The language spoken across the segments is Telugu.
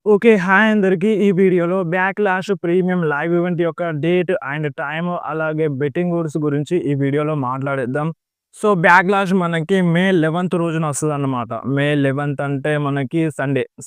ఓకే. హాయ్ అందరికి. ఈ వీడియోలో బ్యాక్‌లాష్ ప్రీమియం లైవ్ ఈవెంట్ యొక్క డేట్ అండ్ టైమ్ అలాగే బెట్టింగ్ రూల్స్ గురించి ఈ వీడియోలో మాట్లాడేద్దాం. సో, బ్యాక్‌లాష్ మనకి మే 11థ్ రోజున వస్తదన్నమాట. మే 11థ్ అంటే మనకి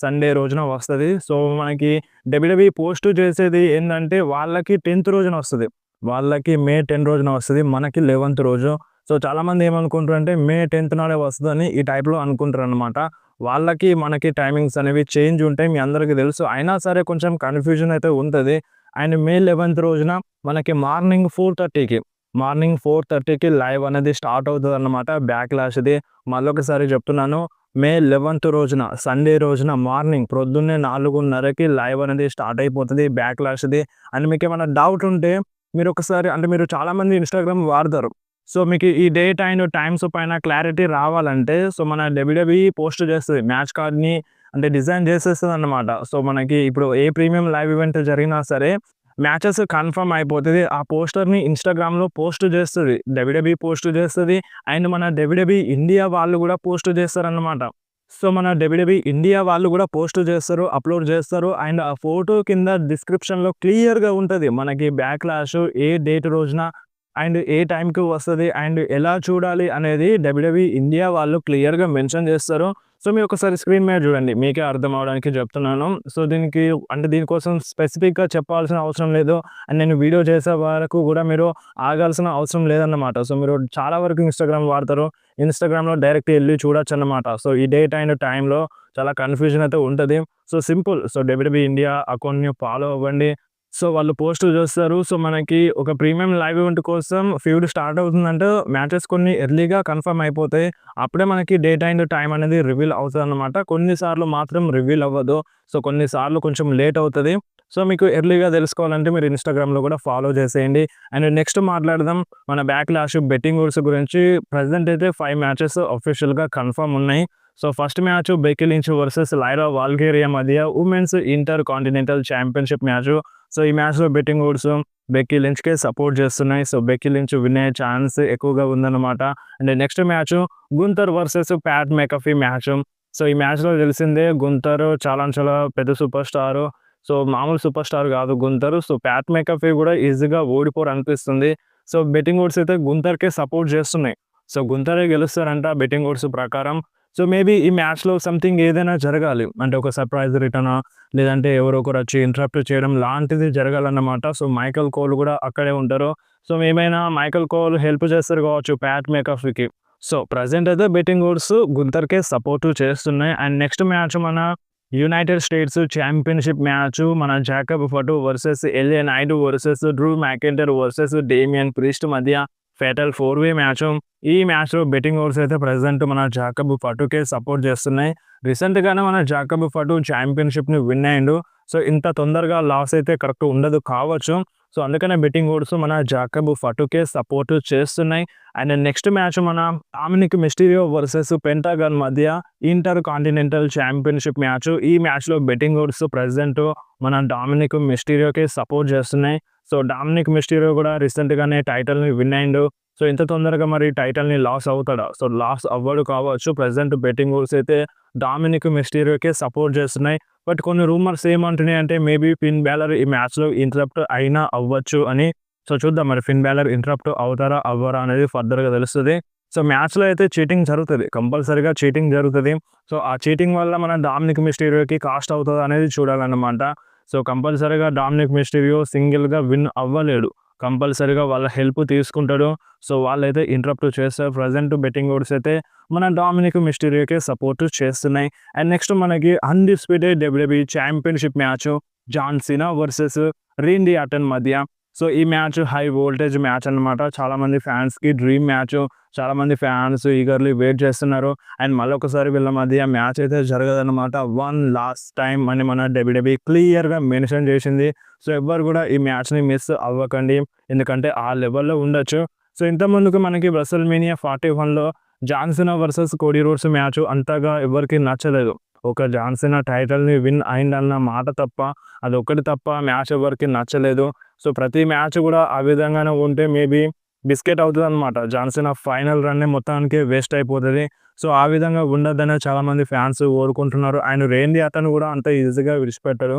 సండే రోజున వస్తది. సో, మనకి డబ్ల్యూడబ్ల్యూఈ పోస్ట్ చేసేది ఏందంటే వాళ్ళకి 10థ్ రోజున వస్తది. వాళ్ళకి మే 10 రోజున వస్తది. మనకి 11థ్ రోజు. సో, చాలామంది ఏమనుకుంటారంటే మే 10థ్ నాడే వస్తదని ఈ టైప్‌లో అనుకుంటారనమాట. వాళ్ళకి, మనకి టైమింగ్స్ అనేవి చేంజ్ ఉంటాయి. మీ అందరికీ తెలుసు. అయినా సరే కొంచెం కన్‌ఫ్యూజన్ అయితే ఉంటది. అండ్ మే 11థ్ రోజున మనకి మార్నింగ్ 4:30కి లైవ్ అనేది స్టార్ట్ అవుతదన్నమాట బ్యాక్‌లాష్‌ది. మళ్ళొకసారి చెప్తున్నాను. మే 11థ్ రోజున సండే రోజున మార్నింగ్ ప్రొద్దున్నే 4:30కి లైవ్ అనేది స్టార్ట్ అయిపోతది బ్యాక్‌లాష్‌ది. అండ్ మీకేమైనా డౌట్ ఉంటే మీరొకసారి అంటే మీరు చాలామంది ఇన్‌స్టాగ్రామ్ వాడతారు. సో, మీకు ఈ డేట్ అండ్ టైమ్స్ పైన క్లారిటీ రావాలంటే సో, మన డబ్ల్యూడబ్ల్యూఈ పోస్ట్ చేస్తది. మ్యాచ్ కార్డ్‌ని అంటే డిజైన్ చేసేస్తదన్నమాట. సో, మనకి ఇప్పుడు ఏ ప్రీమియం లైవ్ ఈవెంట్ జరిగినా సరే మ్యాచెస్ కన్ఫర్మ్ అయిపోతది. ఆ పోస్టర్‌ని ఇన్‌స్టాగ్రామ్‌లో పోస్ట్ చేస్తది. డబ్ల్యూడబ్ల్యూఈ పోస్ట్ చేస్తది. అండ్ మన డబ్ల్యూడబ్ల్యూఈ ఇండియా వాళ్ళు కూడా పోస్ట్ చేస్తారన్నమాట. సో, మన డబ్ల్యూడబ్ల్యూఈ ఇండియా వాళ్ళు కూడా పోస్ట్ చేస్తారు, అప్‌లోడ్ చేస్తారు. అండ్ ఆ ఫోటో కింద డిస్క్రిప్షన్‌లో క్లియర్‌గా ఉంటది. మనకి బ్యాక్‌లాష్ ఏ డేట్ రోజున అండ్ ఏ టైంకి వస్తది అండ్ ఎలా చూడాలి అనేది డబ్ల్యూడబ్ల్యూఈ ఇండియా వాళ్ళు క్లియర్‌గా మెన్షన్ చేస్తారు. సో, మీరు ఒకసారి స్క్రీన్ మీద చూడండి. మీకే అర్థం అవ్వడానికి చెప్తున్నాను. సో, దీనికి అంటే దీనికోసం స్పెసిఫిక్‌గా చెప్పాల్సిన అవసరం లేదు. అండ్ నేను వీడియో చేసే వరకు కూడా మీరు ఆగాల్సిన అవసరం లేదన్నమాట. సో, మీరు చాలా వరకు ఇన్‌స్టాగ్రామ్ వాడతారు. ఇన్‌స్టాగ్రామ్‌లో డైరెక్ట్ ఎళ్లి చూడొచ్చన్నమాట. సో, ఈ డేట్ అండ్ టైంలో చాలా కన్‌ఫ్యూజన్ అయితే ఉంటది. So, simple. So, WWE India అకౌంట్‌ని ఫాలో అవ్వండి. సో, వాళ్ళు పోస్ట్ చేస్తారు. సో, మనకి ఒక ప్రీమియం లైవ్ ఈవెంట్ కోసం ఫీడ్ స్టార్ట్ అవుతుందంటే మ్యాచెస్ కొన్ని ఎర్లీగా కన్ఫర్మ్ అయిపోతాయి. అప్పుడే మనకి డేట్ అండ్ టైమ్ అనేది రివీల్ అవుతదనమాట. కొన్నిసార్లు మాత్రం రివీల్ అవ్వదు. సో, కొన్నిసార్లు కొంచెం లేట్ అవుతది. సో, మీకు ఎర్లీగా తెలుసుకోవాలంటే మీరు ఇన్‌స్టాగ్రామ్‌లో కూడా ఫాలో చేసేయండి. అండ్ నెక్స్ట్ మాట్లాడదాం మన బ్యాక్‌లాష్ బెట్టింగ్ రూల్స్ గురించి. ప్రెజెంట్ అయితే 5 మ్యాచెస్ ఆఫీషియల్‌గా కన్ఫర్మ్ ఉన్నాయి. So, first match Becky Lynch versus Lyra Valkyria మధ్య women's intercontinental championship match. So, ఈ మ్యాచ్‌లో బెట్టింగ్ ఓడ్స్ బెక్కీ లించ్‌కే సపోర్ట్ చేస్తున్నాయి. సో, బెక్కీ లించ్ విన్ అయ్యే ఛాన్స్ ఎక్కువగా ఉందన్నమాట. And next match Gunther versus Pat McAfee match. So, ఈ మ్యాచ్‌లో తెలిసిందే గుంతర్ చాలా పెద్ద సూపర్ స్టారు. సో, మామూలు సూపర్ స్టార్ కాదు గుంతర్. సో, ప్యాట్ మెకఫీ కూడా ఈజీగా ఓడిపోరనిపిస్తుంది. సో, బెట్టింగ్ ఓడ్స్ అయితే గుంతర్‌కే సపోర్ట్ చేస్తున్నాయి. సో, గుంతరే గెలుస్తారంట బెట్టింగ్ ఓడ్స్ ప్రకారం. సో, మేబీ ఈ మ్యాచ్‌లో సంథింగ్ ఏదైనా జరగాలి. అంటే ఒక సర్ప్రైజ్ రిటర్నా లేదంటే ఎవరో ఒకరొచ్చి ఇంటరప్ట్ చేయడం లాంటిది జరగాలన్నమాట. సో, మైకెల్ కోల్ గూడా అక్కడే ఉంటారు. సో, ఏమైనా మైకెల్ కోల్ హెల్ప్ చేస్తారు కావచ్చు ప్యాట్ మెకఫీకి. సో, ప్రెజెంట్ అయితే బెట్టింగ్ ఓడ్స్ గుంతర్‌కే సపోర్ట్ చేస్తున్నాయి. అండ్ నెక్స్ట్ మ్యాచ్ మన యునైటెడ్ స్టేట్స్ ఛాంపియన్‌షిప్ మ్యాచ్ మన Jacob Fatu versus LA Knight versus Drew McIntyre versus Damian Priest మధ్య ఫేటల్ 4 వే మ్యాచ్. ఈ మ్యాచ్‌లో బెట్టింగ్ ఓడ్స్ అయితే ప్రెజెంట్ మన జాకబ్ ఫటుకే సపోర్ట్ చేస్తున్నాయి. రీసెంట్‌గానే మన జాకబ్ ఫటు ఛాంపియన్‌షిప్‌ని విన్ అయ్యిండు. సో, ఇంత తొందరగా లాస్ అయితే కరెక్ట్ ఉండదు కావచ్చు. సో, అందుకనే బెట్టింగ్ ఓడ్స్ మన జాకబ్ ఫటుకే సపోర్ట్ చేస్తున్నాయి. అండ్ నెక్స్ట్ మ్యాచ్ మన డామినిక్ మిస్టీరియో వర్సెస్ పెంటాగన్ మధ్య ఇంటర్ కాంటినెంటల్ ఛాంపియన్‌షిప్ మ్యాచ్. ఈ మ్యాచ్‌లో బెట్టింగ్ ఓడ్స్ ప్రెజెంట్ మన డామినిక్ మిస్టీరియోకే సపోర్ట్ చేస్తున్నాయి. సో, డామినిక్ మిస్టీరియో కూడా రీసెంట్‌గానే టైటిల్‌ని విన్ అయ్యిండు. సో, ఇంత తొందరగా మరి టైటిల్‌ని లాస్ అవుతాడా? సో, లాస్ అవ్వడు కావచ్చు. ప్రెజెంట్ బెట్టింగ్ ఓడ్స్ అయితే డామినిక్ మిస్టీరియోకే సపోర్ట్ చేస్తున్నాయి. బట్ కొన్ని రూమర్స్ ఏమంటున్నాయంటే మేబీ ఫిన్ బాలర్ ఈ మ్యాచ్‌లో ఇంటరప్ట్ అయినా అవ్వచ్చు అని. సో, చూద్దాం మరి ఫిన్ బాలర్ ఇంటరప్ట్ అవుతారా? అవ్వరా? అనేది ఫర్దర్‌గా తెలుస్తది. సో, మ్యాచ్‌లో అయితే చీటింగ్ జరుగుతది. కంపల్సరీగా చీటింగ్ జరుగుతది. సో, ఆ చీటింగ్ వల్ల మన డామినిక్ మిస్టీరియోకి కాస్ట్ అవుతదా అనేది చూడాలన్నమాట. సో, కంపల్సరీగా డామినిక్ మిస్టీరియో సింగిల్‌గా విన్ అవ్వలేడు. కంపల్సరీగా వాళ్ళ హెల్ప్ తీసుకుంటాడు. సో, వాళ్ళైతే ఇంటరప్ట్ చేస్తారు. ప్రెజెంట్ బెట్టింగ్ ఓడ్స్ అయితే మన డామినిక్ మిస్టీరియోకే సపోర్ట్ చేస్తున్నాయి. అండ్ నెక్స్ట్ మనకి undisputed WWE championship match John Cena versus Randy Orton మధ్య. సో, ఈ మ్యాచ్ హై వోల్టేజ్ మ్యాచ్ అన్నమాట. చాలామంది ఫ్యాన్స్‌కి డ్రీమ్ మ్యాచ్. చాలామంది ఫ్యాన్స్ ఈగర్‌లీ వెయిట్ చేస్తున్నారు. అండ్ మళ్ళొకసారి వీళ్ళ మధ్య మ్యాచ్ అయితే జరగదన్నమాట. వన్ లాస్ట్ టైమ్ అని మన డబ్ల్యూడబ్ల్యూఈ క్లియర్‌గా మెన్షన్ చేసింది. సో, ఎవ్వరు కూడా ఈ మ్యాచ్‌ని మిస్ అవ్వకండి. ఎందుకంటే ఆ లెవెల్‌లో ఉండొచ్చు. సో, ఇంతకుముందుకు మనకి రెసల్‌మేనియా 41లో John Cena versus Cody Rhodes match అంతగా ఎవరికీ నచ్చలేదు. ఒక జాన్ సీనా టైటిల్‌ని విన్ అయిందన్న మాట తప్ప, అదొక్కటి తప్ప మ్యాచ్ ఎవరికీ నచ్చలేదు. సో, ప్రతి మ్యాచ్ కూడా ఆ విధంగానే ఉంటే మేబీ బిస్కెట్ అవుతదనమాట. జాన్ సీనా ఫైనల్ రన్నే మొత్తానికి వేస్ట్ అయిపోతది. సో, ఆ విధంగా ఉండొద్దనే చాలామంది ఫ్యాన్స్ కోరుకుంటున్నారు. అండ్ రేండీ ఆర్టన్ గూడా అంత ఈజీగా విడిచిపెట్టరు.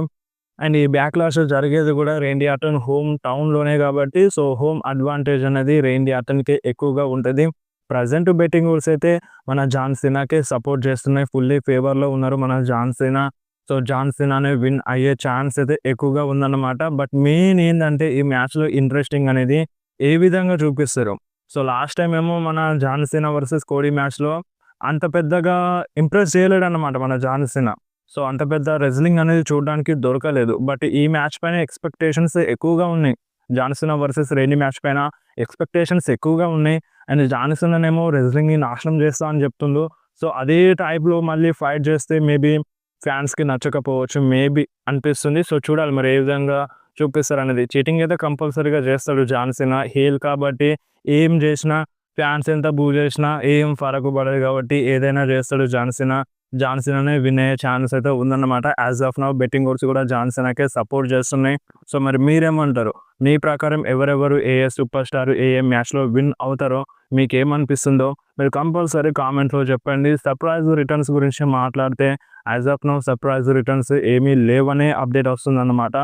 అండ్ ఈ బ్యాక్‌లాష్ జరిగేది గూడా రేండీ ఆర్టన్ హోమ్ టౌన్‌లోనే గాబట్టి, సో, హోమ్ అడ్వాంటేజ్ అనేది రేండీ ఆర్టన్‌కే ఎక్కువగా ఉంటది. ప్రెజెంట్ బెట్టింగ్ రూల్స్ అయితే మన జాన్ సీనాకే సపోర్ట్ చేస్తున్నాయి. ఫుల్లీ ఫేవర్‌లో ఉన్నారు మన జాన్ సీనా. సో, జాన్ సీనానే విన్ అయ్యే ఛాన్స్ అయితే ఎక్కువగా ఉందన్నమాట. బట్ మెయిన్ ఏందంటే ఈ మ్యాచ్‌లో ఇంట్రెస్టింగ్ అనేది ఏ విధంగా చూపిస్తారు. సో, లాస్ట్ టైమ్ ఏమో మన జాన్ సీనా వర్సెస్ కోడీ మ్యాచ్‌లో అంత పెద్దగా ఇంప్రెస్ చేయలేడన్నమాట మన జాన్ సీనా. సో, అంత పెద్ద రెజ్లింగ్ అనేది చూడడానికి దొరకలేదు. బట్ ఈ మ్యాచ్ పైన ఎక్స్‌పెక్టేషన్స్ ఎక్కువగా ఉన్నాయి. జాన్ సీనా వర్సెస్ రేండీ మ్యాచ్ పైన ఎక్స్‌పెక్టేషన్స్ ఎక్కువగా ఉన్నాయి. అండ్ జాన్ సీనానేమో రెజ్లింగ్‌ని నాశనం చేస్తా అని చెప్తుండు. సో, అదే టైప్‌లో మళ్ళీ ఫైట్ చేస్తే మేబీ ఫ్యాన్స్‌కి నచ్చకపోవచ్చు. మేబీ అనిపిస్తుంది. సో, చూడాలి మరి ఏ విధంగా చూపిస్తారనేది. చీటింగ్ అయితే కంపల్సరీగా చేస్తాడు జాన్ సీనా. హీల్ కాబట్టి ఏం చేసినా ఫ్యాన్స్ ఎంత బూ చేసినా ఏం ఫరకు పడదు కాబట్టి ఏదైనా చేస్తాడు జాన్ సీనా. జాన్ సీనానే విన్ అయ్యే ఛాన్స్ అయితే ఉందన్నమాట. As of now betting odds కూడా జాన్ సీనాకే సపోర్ట్ చేస్తున్నాయి. సో, మరి మీరేమంటారు? మీ ప్రకారం ఎవరెవరు ఏ ఏ సూపర్ స్టార్ ఏ ఏ మ్యాచ్‌లో విన్ అవుతారో మీకేమనిపిస్తుందో మీరు కంపల్సరీ కామెంట్‌లో చెప్పండి. సర్ప్రైజ్ రిటర్న్స్ గురించి మాట్లాడితే as of now surprise returns ఏమీ లేవనే అప్డేట్ వస్తుందన్నమాట.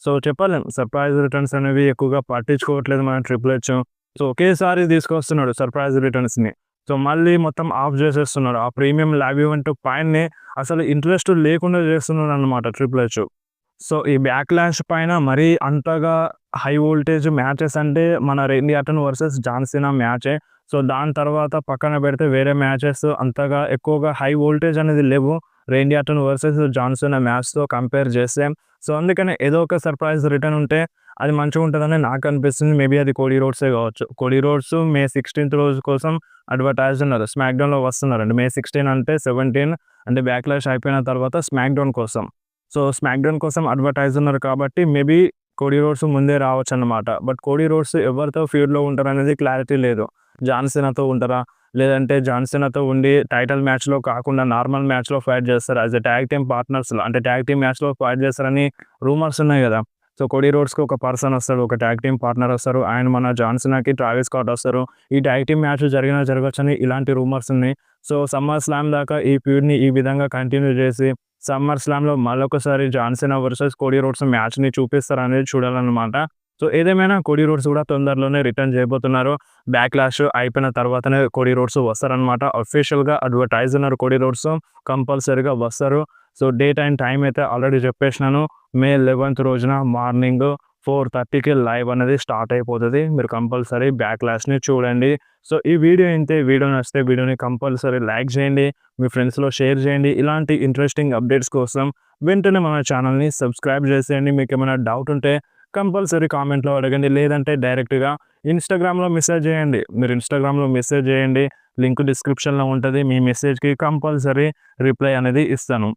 సో, చెప్పలేం సర్ప్రైజ్ రిటర్న్స్ అనేవి ఎక్కువగా పట్టించుకోవట్లేదు మన ట్రిపుల్ హెచ్. సో, ఒకేసారి తీసుకొస్తున్నాడు సర్ప్రైజ్ రిటర్న్స్‌ని. సో, మళ్ళీ మొత్తం ఆఫ్ చేసేస్తున్నాడు. ఆ ప్రీమియం లైవ్ ఈవెంట్ పైనే అసలు ఇంట్రెస్ట్ లేకుండా చేస్తున్నాడన్నమాట ట్రిపుల్ హెచ్. సో, ఈ బ్యాక్‌లాష్ పైన మరీ అంతగా హై వోల్టేజ్ మ్యాచెస్ అంటే మన Randy Orton versus John Cena మ్యాచే. సో, దాని తర్వాత పక్కన పెడితే వేరే మ్యాచెస్ అంతగా ఎక్కువగా హై వోల్టేజ్ అనేది లేవు. Randy Orton versus John Cena మ్యాచ్‌తో కంపేర్ చేస్తే. సో, అందుకనే ఏదో ఒక సర్ప్రైజ్ రిటర్న్ ఉంటే అది మంచిగుంటదని నాకనిపిస్తుంది. మేబీ అది కోడీ రోడ్సే కావచ్చు. కోడీ రోడ్స్ మే 16థ్ రోజు కోసం అడ్వర్టైజ్ ఉన్నారు. స్మాక్‌డౌన్‌లో వస్తున్నారండి. మే 16 అంటే 17 అంటే బ్యాక్‌లాష్ అయిపోయిన తర్వాత స్మాక్‌డౌన్ కోసం. సో, స్మాక్‌డౌన్ కోసం అడ్వర్టైజ్ ఉన్నారు కాబట్టి మేబీ కోడీ రోడ్స్ ముందే రావచ్చన్నమాట. బట్ కోడీ రోడ్స్ ఎవరితో ఫ్యూడ్‌లో ఉంటారనేది క్లారిటీ లేదు. జాన్ సీనాతో ఉంటారా? లేదంటే జాన్ సీనాతో ఉండి టైటిల్ మ్యాచ్‌లో కాకుండా నార్మల్ మ్యాచ్‌లో ఫైట్ చేస్తారా? యాస్ ఎ టాగ్ టీమ్ పార్ట్నర్స్‌లో అంటే టాగ్ టీమ్ మ్యాచ్‌లో ఫైట్ చేస్తారని రూమర్స్ ఉన్నాయి గదా! సో, కోడీ రోడ్స్‌కి ఒక పర్సన్ వస్తాడు. ఒక టాగ్ టీమ్ పార్ట్నర్ వస్తారు. అండ్ మన జాన్ సీనాకి ట్రావిస్ స్కాట్ వస్తారు. ఈ టాగ్ టీమ్ మ్యాచ్ జరగొచ్చని ఇలాంటి రూమర్స్ ఉన్నాయి. సో, సమ్మర్ స్లామ్ దాకా ఈ ఫీడ్‌ని ఈ విధంగా కంటిన్యూ చేసి సమ్మర్ స్లామ్‌లో మళ్ళొకసారి John Cena versus Cody Rhodes మ్యాచ్‌ని చూపిస్తారనేది చూడాలన్నమాట. సో, ఏదేమైనా కోడీ రోడ్స్ కూడా తొందరలోనే రిటర్న్ చేయబోతున్నారు. బ్యాక్‌లాష్ అయిపోయిన తర్వాతనే కోడీ రోడ్స్ వస్తారనమాట. అఫీషియల్‌గా అడ్వర్టైజ్ ఉన్నారు కోడీ రోడ్స్. కంపల్సరీగా వస్తారు. సో, డేట్ అండ్ టైమ్ అయితే ఆల్రెడీ చెప్పేసినాను. మే 11థ్ రోజున మార్నింగ్ 4:30కి లైవ్ అనేది స్టార్ట్ అయిపోతది. మీరు కంపల్సరీ బ్యాక్‌లాష్‌ని చూడండి. సో, ఈ వీడియో ఇంతే. వీడియో నచ్చితే వీడియోని కంపల్సరీ లైక్ చేయండి. మీ ఫ్రెండ్స్‌లో షేర్ చేయండి. ఇలాంటి ఇంట్రెస్టింగ్ అప్డేట్స్ కోసం వెంటనే మన ఛానల్‌ని సబ్స్క్రైబ్ చేసేయండి. మీకేమైనా డౌట్ ఉంటే కంపల్సరీ కామెంట్‌లో అడగండి. లేదంటే డైరెక్ట్‌గా ఇన్‌స్టాగ్రామ్‌లో మెసేజ్ చేయండి. మీరు ఇన్‌స్టాగ్రామ్‌లో మెసేజ్ చేయండి. లింక్ డిస్క్రిప్షన్‌లో ఉంటది. మీ మెసేజ్‌కి కంపల్సరీ రిప్లై అనేది ఇస్తాను.